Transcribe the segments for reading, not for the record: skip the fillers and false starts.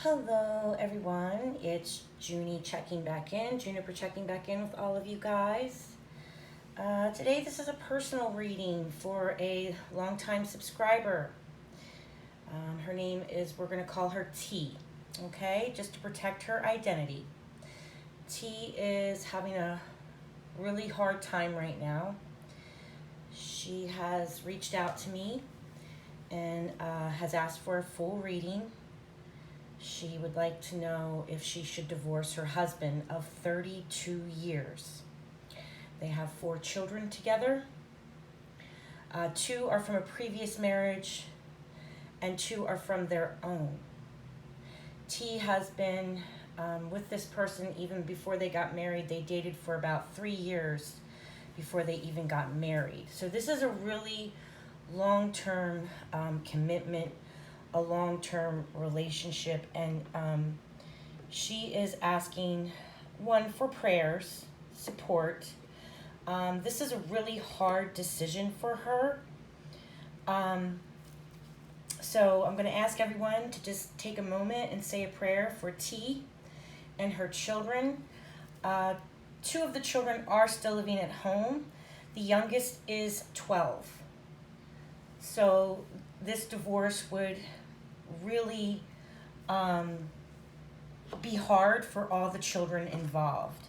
Hello, everyone. It's Junie checking back in, Juniper checking back in with all of you guys. Today, this is a personal reading for a longtime subscriber. Her name is, we're going to call her T, okay, just to protect her identity. T is having a really hard time right now. She has reached out to me and has asked for a full reading. She would like to know if she should divorce her husband of 32 years. They have 4 children together. 2 are from a previous marriage, and 2 are from their own. T has been with this person even before they got married. They dated for about 3 years before they even got married. So this is a really long-term commitment, a long-term relationship, and she is asking, one, for prayers, support. This is a really hard decision for her. So I'm going to ask everyone to just take a moment and say a prayer for T and her children. 2 of the children are still living at home. The youngest is 12. So this divorce would really be hard for all the children involved.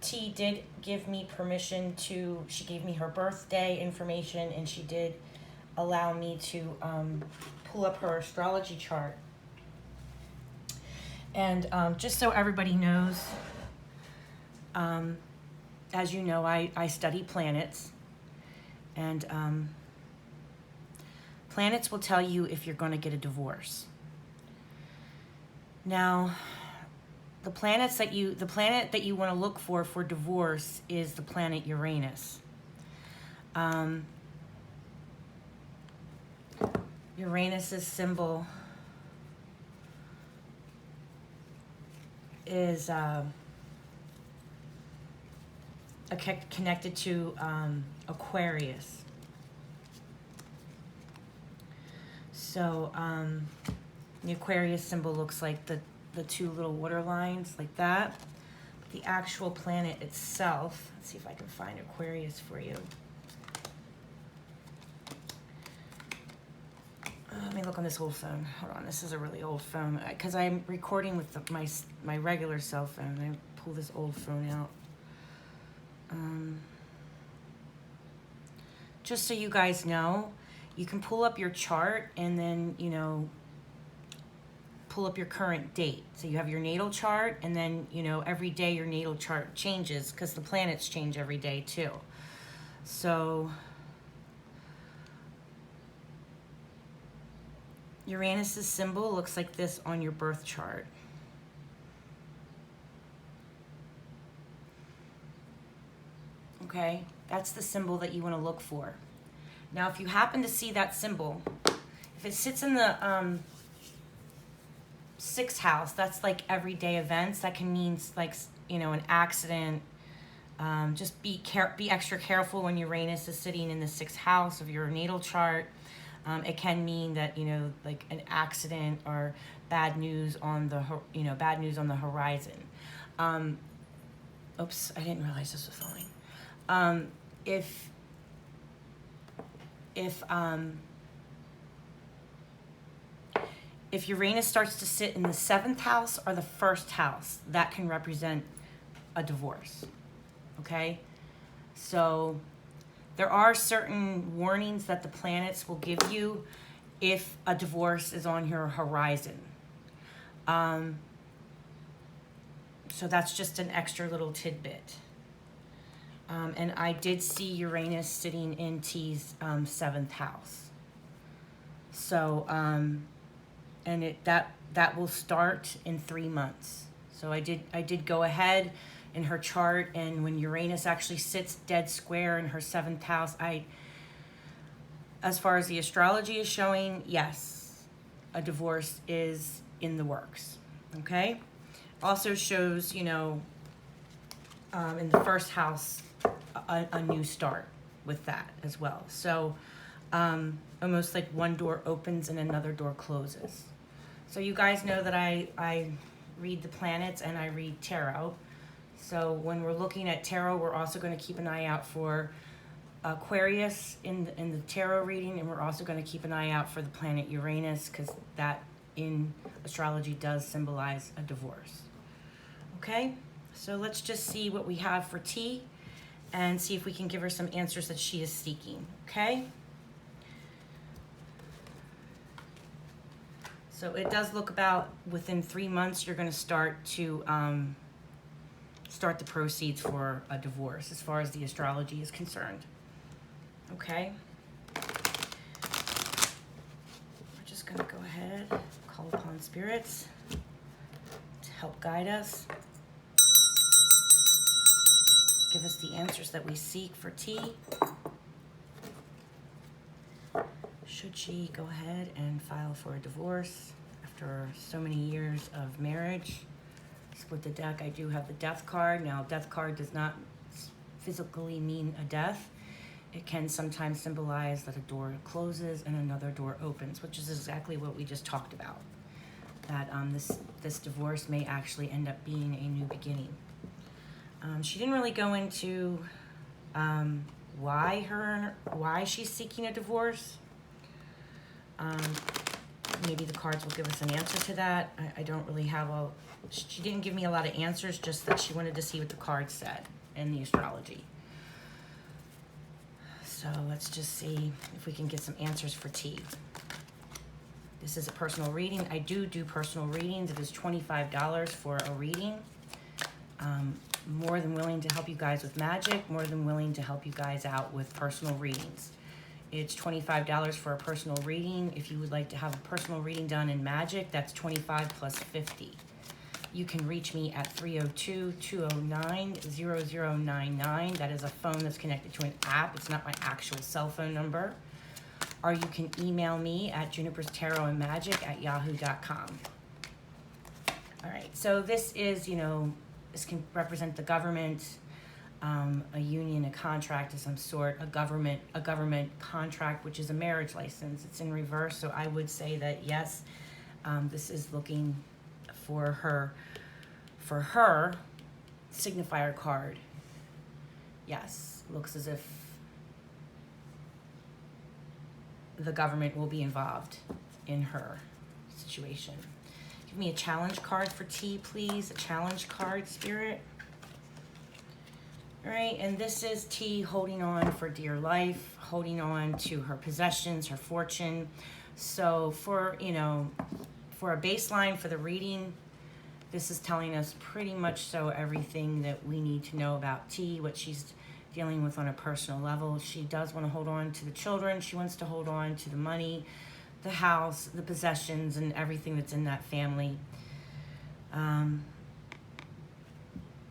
T did give me permission to, she gave me her birthday information, and she did allow me to pull up her astrology chart. And just so everybody knows, as you know, I study planets, and planets will tell you if you're going to get a divorce. Now, the planet that you want to look for divorce is the planet Uranus. Uranus's symbol is connected to Aquarius. So the Aquarius symbol looks like the 2 little water lines like that. The actual planet itself, let's see if I can find Aquarius for you. Let me look on this old phone. Hold on, this is a really old phone because I'm recording with my regular cell phone. I pull this old phone out. Just so you guys know, you can pull up your chart and then, pull up your current date. So you have your natal chart, and then, every day your natal chart changes because the planets change every day too. So Uranus's symbol looks like this on your birth chart. Okay, that's the symbol that you want to look for. Now, if you happen to see that symbol, if it sits in the 6th house, that's like everyday events. That can mean like, an accident. Just be extra careful when Uranus is sitting in the 6th house of your natal chart. It can mean that, like an accident or bad news on the horizon. Oops, I didn't realize this was falling. If Uranus starts to sit in the 7th house or the 1st house, that can represent a divorce. Okay? So there are certain warnings that the planets will give you if a divorce is on your horizon. So that's just an extra little tidbit. And I did see Uranus sitting in T's 7th house. So, and that will start in 3 months. So I did go ahead in her chart, and when Uranus actually sits dead square in her 7th house, as far as the astrology is showing, yes, a divorce is in the works. Okay? Also shows, in the 1st house, a new start with that as well. So almost like one door opens and another door closes. So you guys know that I read the planets and I read tarot. So when we're looking at tarot, we're also going to keep an eye out for Aquarius in the tarot reading, and we're also going to keep an eye out for the planet Uranus, because that in astrology does symbolize a divorce. Okay, so let's just see what we have for T and see if we can give her some answers that she is seeking. Okay. So it does look about within 3 months you're going to start to start the proceeds for a divorce as far as the astrology is concerned. Okay. We're just going to go ahead, call upon spirits to help guide us. Give us the answers that we seek for T. Should she go ahead and file for a divorce after so many years of marriage? Split the deck. I do have the death card. Now, death card does not physically mean a death. It can sometimes symbolize that a door closes and another door opens, which is exactly what we just talked about. That this divorce may actually end up being a new beginning. She didn't really go into why she's seeking a divorce. Maybe the cards will give us an answer to that. I don't really have she didn't give me a lot of answers, just that she wanted to see what the cards said in the astrology. So let's just see if we can get some answers for T. This is a personal reading. I do personal readings. It is $25 for a reading. More than willing to help you guys with magic, more than willing to help you guys out with personal readings. It's $25 for a personal reading. If you would like to have a personal reading done in magic, that's $25 plus $50. You can reach me at 302-209-0099. That is a phone that's connected to an app. It's not my actual cell phone number. Or you can email me at juniperstarotandmagic@yahoo.com. All right, so this is, this can represent the government, a union, a contract of some sort, a government contract, which is a marriage license. It's in reverse, so I would say that yes, this is looking for her signifier card. Yes, looks as if the government will be involved in her situation. Give me a challenge card for T, please. A challenge card, Spirit. All right, and this is T holding on for dear life, holding on to her possessions, her fortune. So for a baseline for the reading, this is telling us pretty much so everything that we need to know about T, what she's dealing with on a personal level. She does want to hold on to the children. She wants to hold on to the money, the house, the possessions, and everything that's in that family.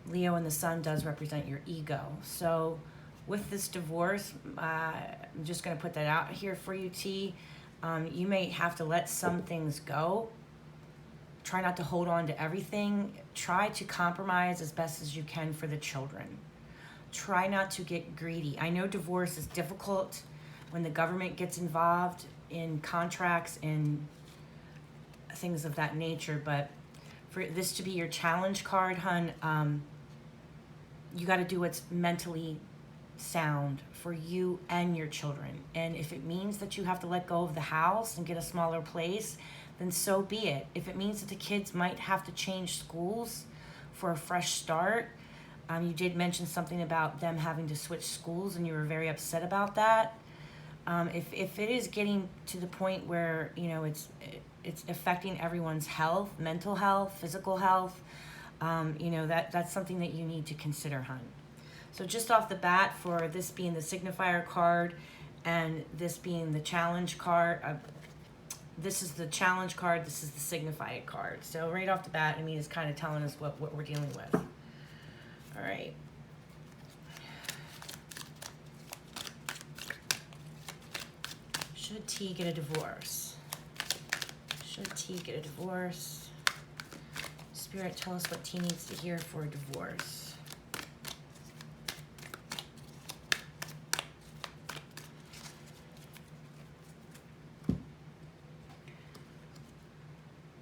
Leo and the sun does represent your ego. So with this divorce, I'm just going to put that out here for you, T. You may have to let some things go. Try not to hold on to everything. Try to compromise as best as you can for the children. Try not to get greedy. I know divorce is difficult when the government gets involved in contracts and things of that nature, but for this to be your challenge card, hun, you got to do what's mentally sound for you and your children. And if it means that you have to let go of the house and get a smaller place, then so be it. If it means that the kids might have to change schools for a fresh start, you did mention something about them having to switch schools, and you were very upset about that. If it is getting to the point where it's affecting everyone's health, mental health, physical health, that's something that you need to consider, hun. So just off the bat, for this being the signifier card and this being the challenge card, this is the challenge card, this is the signified card. So right off the bat, it's kind of telling us what we're dealing with. All right. Should T get a divorce? Should T get a divorce? Spirit, tell us what T needs to hear for a divorce.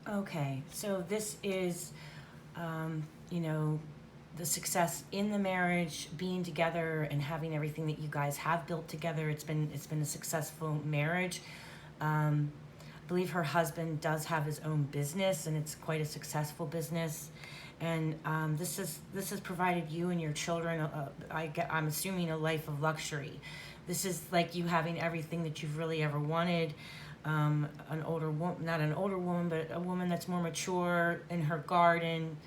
Okay, so this is, you know, the success in the marriage, being together and having everything that you guys have built together. It's been a successful marriage. I believe her husband does have his own business, and it's quite a successful business. And this has provided you and your children, I'm assuming, a life of luxury. This is like you having everything that you've really ever wanted. An older woman, not an older woman, but a woman that's more mature in her garden.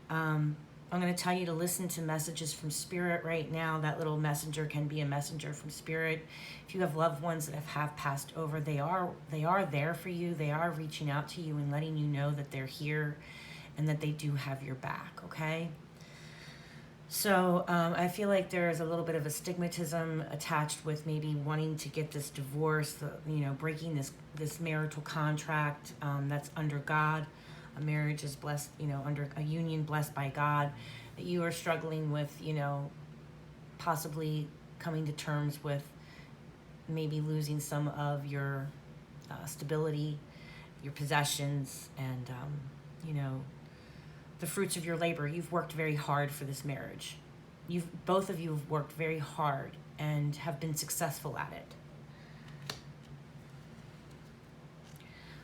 I'm going to tell you to listen to messages from Spirit right now. That little messenger can be a messenger from Spirit. If you have loved ones that have passed over, they are there for you. They are reaching out to you and letting you know that they're here and that they do have your back, okay? So I feel like there is a little bit of a stigmatism attached with maybe wanting to get this divorce, breaking this marital contract that's under God. A marriage is blessed, under a union blessed by God. That you are struggling with, possibly coming to terms with maybe losing some of your stability, your possessions, and the fruits of your labor. You've worked very hard for this marriage. Both of you have worked very hard and have been successful at it.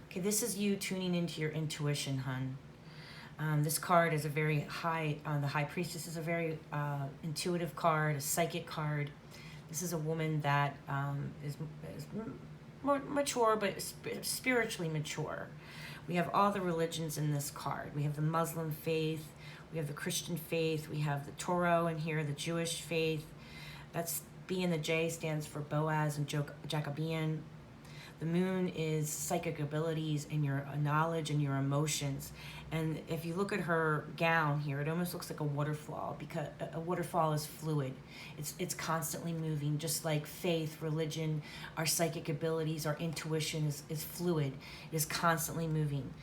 Okay, this is you tuning into your intuition, hun. This card is a very high, the High Priestess is a very intuitive card, a psychic card. This is a woman that is more mature, but spiritually mature. We have all the religions in this card. We have the Muslim faith, we have the Christian faith, we have the Torah in here, the Jewish faith. That's B and the J stands for Boaz and Jacobean. The moon is psychic abilities and your knowledge and your emotions. And if you look at her gown here, it almost looks like a waterfall, because a waterfall is fluid. It's constantly moving, just like faith, religion, our psychic abilities, our intuition is fluid. It is constantly moving.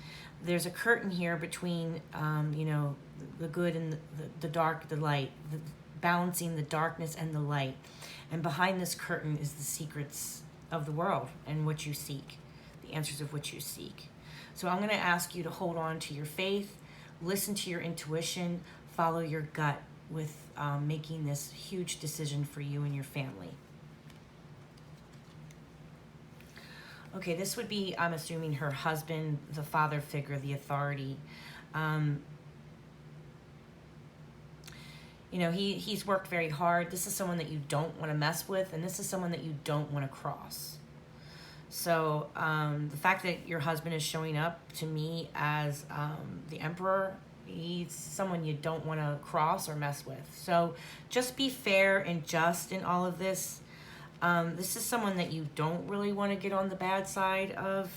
There's a curtain here between, the good and the dark, the light, balancing the darkness and the light. And behind this curtain is the secrets of the world and what you seek, the answers of what you seek. So I'm going to ask you to hold on to your faith, listen to your intuition, follow your gut with making this huge decision for you and your family. Okay, this would be, I'm assuming, her husband, the father figure, the authority. He's worked very hard. This is someone that you don't want to mess with, and this is someone that you don't want to cross. So the fact that your husband is showing up to me as the Emperor, he's someone you don't want to cross or mess with. So just be fair and just in all of this. This is someone that you don't really want to get on the bad side of.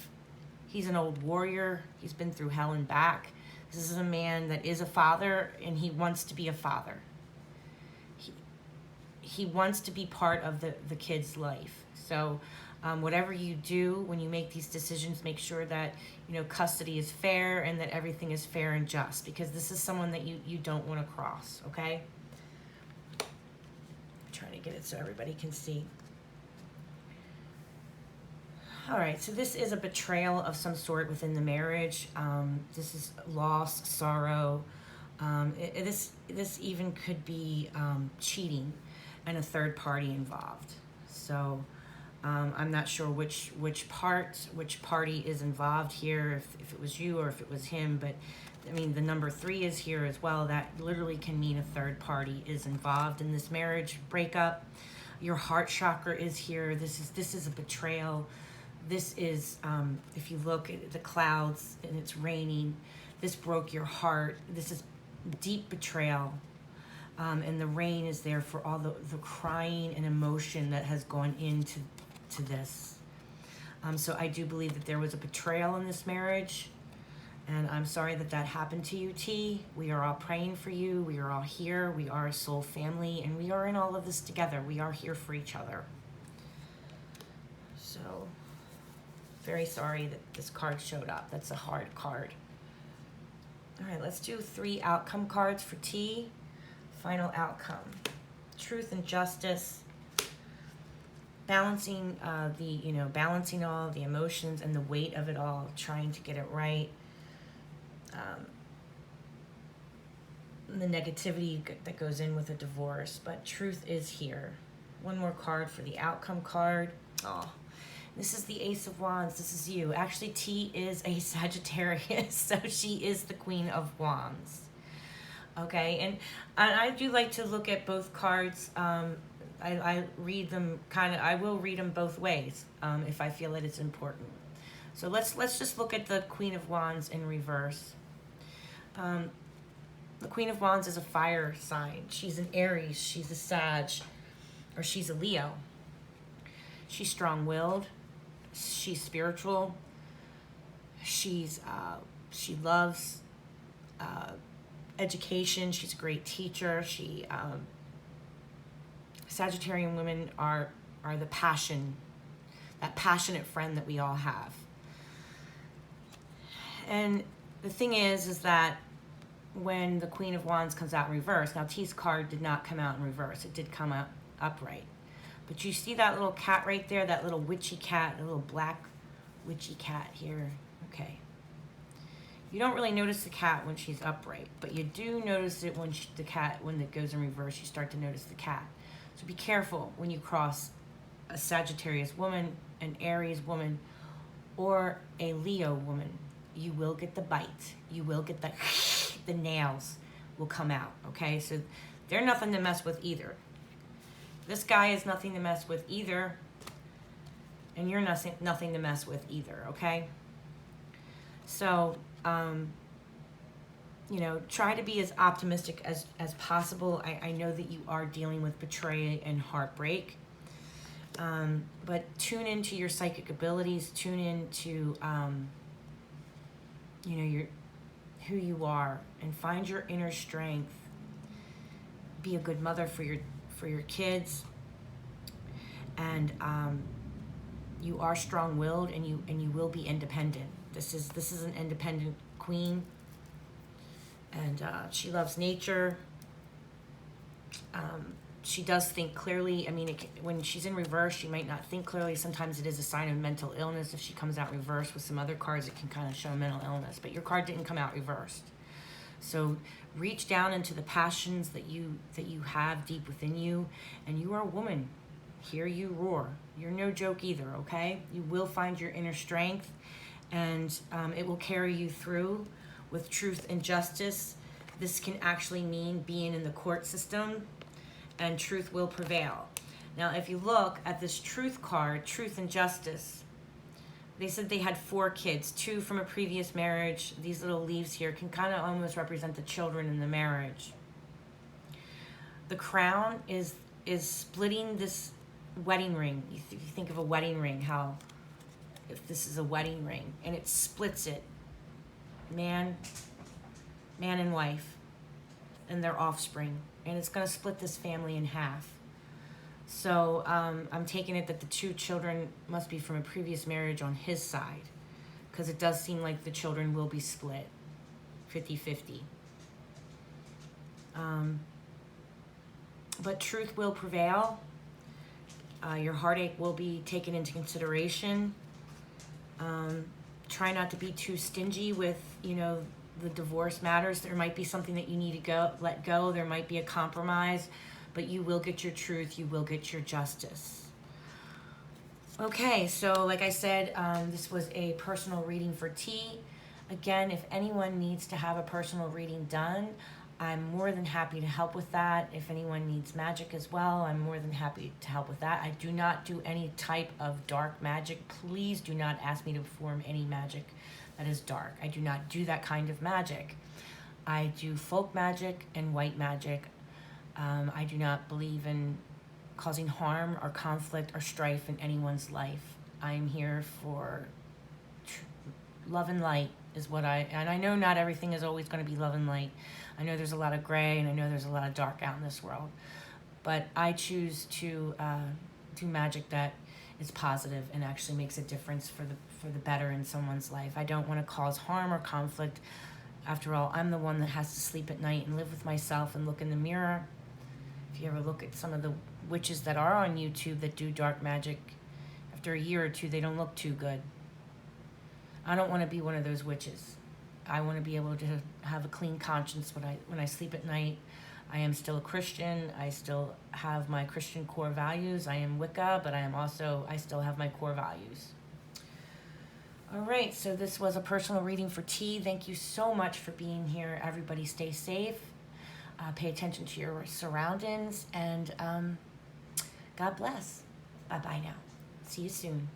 He's an old warrior. He's been through hell and back. This is a man that is a father, and he wants to be a father. He wants to be part of the kid's life. So whatever you do when you make these decisions, make sure that custody is fair and that everything is fair and just, because this is someone that you don't want to cross, okay? I'm trying to get it so everybody can see. All right, so this is a betrayal of some sort within the marriage. This is loss, sorrow. This even could be cheating and a third party involved. So I'm not sure which party is involved here, if it was you or if it was him, but I mean, the number 3 is here as well. That literally can mean a third party is involved in this marriage breakup. Your heart chakra is here. This is a betrayal. This is, if you look at the clouds and it's raining, this broke your heart. This is deep betrayal. And the rain is there for all the crying and emotion that has gone into this. So I do believe that there was a betrayal in this marriage. And I'm sorry that happened to you, T. We are all praying for you. We are all here. We are a soul family. And we are in all of this together. We are here for each other. So, very sorry that this card showed up. That's a hard card. All right, let's do 3 outcome cards for T. Final outcome. Truth and justice. Balancing balancing all the emotions and the weight of it all, trying to get it right. the negativity that goes in with a divorce, but truth is here. One more card for the outcome card. Oh, this is the Ace of Wands. This is you. Actually, T is a Sagittarius, so she is the Queen of Wands. Okay, and I do like to look at both cards. I read them I will read them both ways if I feel that it's important. So let's just look at the Queen of Wands in reverse. The Queen of Wands is a fire sign. She's an Aries, she's a Sag, or she's a Leo. She's strong-willed, she's spiritual, she loves education, she's a great teacher. Sagittarian women are the that passionate friend that we all have. And the thing is that when the Queen of Wands comes out in reverse, now T's card did not come out in reverse, it did come out upright. But you see that little cat right there, that little witchy cat, a little black witchy cat here. Okay. You don't really notice the cat when she's upright, but you do notice it when when it goes in reverse, you start to notice the cat. So be careful when you cross a Sagittarius woman, an Aries woman, or a Leo woman. You will get the bite. You will get the nails will come out, okay? So they're nothing to mess with either. This guy is nothing to mess with either, and you're nothing to mess with either, okay? So, try to be as optimistic as possible. I know that you are dealing with betrayal and heartbreak, but tune into your psychic abilities, tune into, who you are, and find your inner strength. Be a good mother for your kids, and you are strong-willed, and you will be independent. This is an independent queen, and she loves nature. She does think clearly. I mean, when she's in reverse, she might not think clearly. Sometimes it is a sign of mental illness. If she comes out reversed with some other cards, it can kind of show mental illness. But your card didn't come out reversed. So reach down into the passions that you have deep within you, and you are a woman. Hear you roar. You're no joke either, okay? You will find your inner strength, and it will carry you through with truth and justice. This can actually mean being in the court system, and truth will prevail. Now, if you look at this truth card, truth and justice, they said they had 4 kids, 2 from a previous marriage. These little leaves here can kind of almost represent the children in the marriage. The crown is splitting this wedding ring. You think of a wedding ring, how if this is a wedding ring, and it splits it, man and wife, and their offspring, and it's going to split this family in half. So I'm taking it that the 2 children must be from a previous marriage on his side, because it does seem like the children will be split 50-50. But truth will prevail. Your heartache will be taken into consideration. Try not to be too stingy with, the divorce matters. There might be something that you need to let go. There might be a compromise, but you will get your truth. You will get your justice. Okay, so like I said, this was a personal reading for T. Again, if anyone needs to have a personal reading done, I'm more than happy to help with that. If anyone needs magic as well, I'm more than happy to help with that. I do not do any type of dark magic. Please do not ask me to perform any magic that is dark. I do not do that kind of magic. I do folk magic and white magic. I do not believe in causing harm or conflict or strife in anyone's life. I'm here for love and light and I know not everything is always going to be love and light. I know there's a lot of gray, and I know there's a lot of dark out in this world. But I choose to do magic that is positive and actually makes a difference for the better in someone's life. I don't want to cause harm or conflict. After all, I'm the one that has to sleep at night and live with myself and look in the mirror. If you ever look at some of the witches that are on YouTube that do dark magic, after a year or 2, they don't look too good. I don't want to be one of those witches. I want to be able to have a clean conscience when I sleep at night. I am still a Christian. I still have my Christian core values. I am Wicca, but I still have my core values. All right, so this was a personal reading for T. Thank you so much for being here. Everybody stay safe. Pay attention to your surroundings, and God bless. Bye-bye now. See you soon.